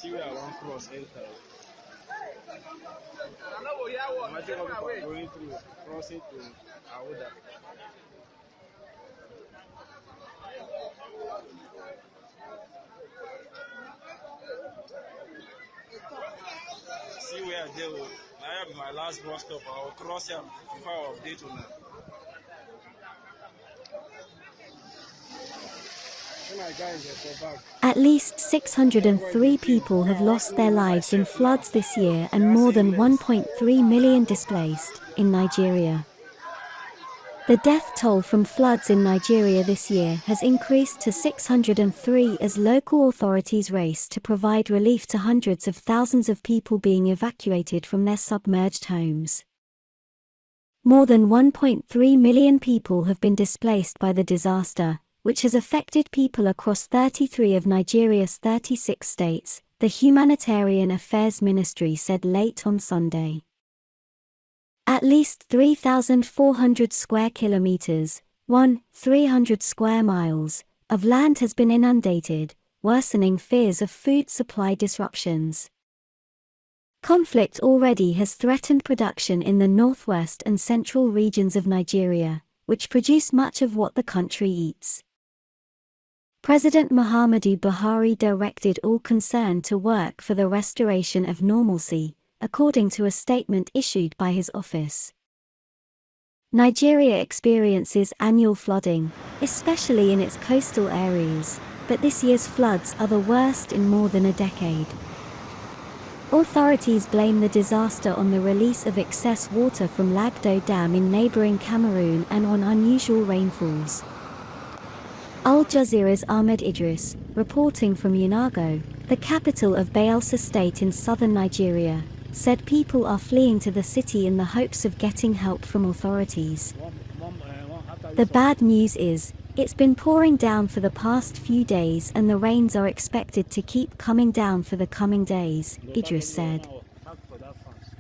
See where I want cross enter. Imagine how people are going through, crossing to Aouda. See where I deal with. I have my last bus stop. I will cross here before I update on that. At least 603 people have lost their lives in floods this year and more than 1.3 million displaced in Nigeria. The death toll from floods in Nigeria this year has increased to 603 as local authorities race to provide relief to hundreds of thousands of people being evacuated from their submerged homes. More than 1.3 million people have been displaced by the disaster, which has affected people across 33 of Nigeria's 36 states, the Humanitarian Affairs Ministry said late on Sunday. At least 3,400 square kilometers, 300 square miles, of land has been inundated, worsening fears of food supply disruptions. Conflict already has threatened production in the northwest and central regions of Nigeria, which produce much of what the country eats. President Muhammadu Buhari directed all concerned to work for the restoration of normalcy, according to a statement issued by his office. Nigeria experiences annual flooding, especially in its coastal areas, but this year's floods are the worst in more than a decade. Authorities blame the disaster on the release of excess water from Lagdo Dam in neighboring Cameroon and on unusual rainfalls. Al Jazeera's Ahmed Idris, reporting from Unago, the capital of Bayelsa State in southern Nigeria, said people are fleeing to the city in the hopes of getting help from authorities. The bad news is, it's been pouring down for the past few days and the rains are expected to keep coming down for the coming days, Idris said.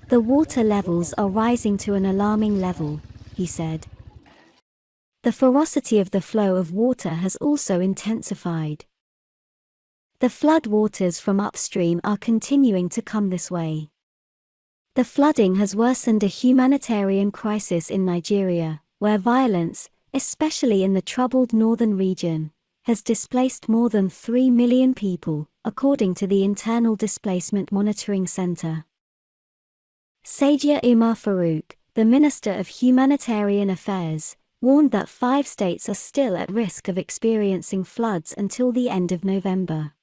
The water levels are rising to an alarming level, he said. The ferocity of the flow of water has also intensified. The flood waters from upstream are continuing to come this way. The flooding has worsened a humanitarian crisis in Nigeria, where violence, especially in the troubled northern region, has displaced more than 3 million people, according to the Internal Displacement Monitoring Center. Saidia Umar Farouk, the Minister of Humanitarian Affairs, warned that 5 states are still at risk of experiencing floods until the end of November.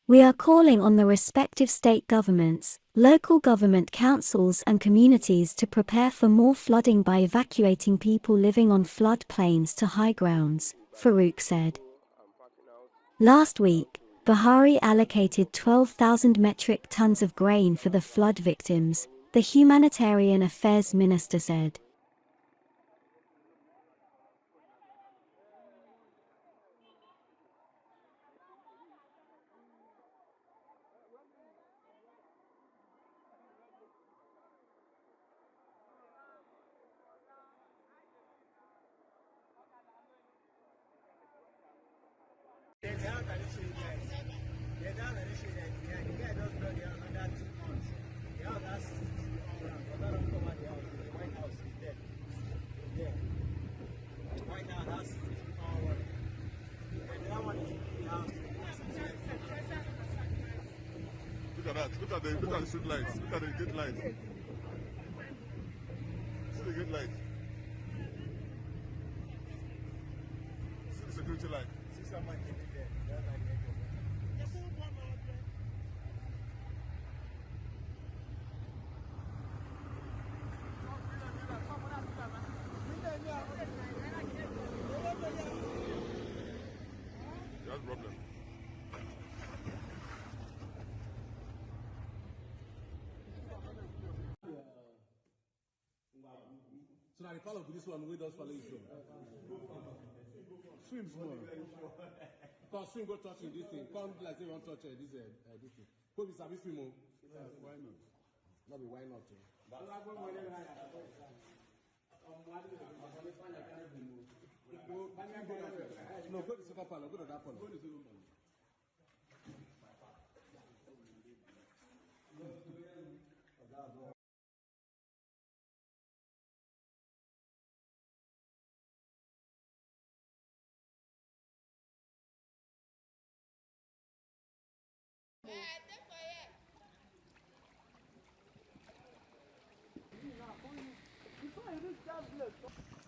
We are calling on the respective state governments, local government councils and communities to prepare for more flooding by evacuating people living on flood plains to high grounds, Farouk said. Last week, Buhari allocated 12,000 metric tons of grain for the flood victims, the Humanitarian Affairs Minister said. Look at that. Look at the street lights. Look at the gate lights. See the gate lights. See the security light. See someone there. That's a problem. So now the part of this one we just follow you. Swim small. Because swim go touching this thing. Come like say you want touch this thing. Go be sabi swim. Why not? Not be why not? No, go to the second panel. Go to that panel. Before I reach that place.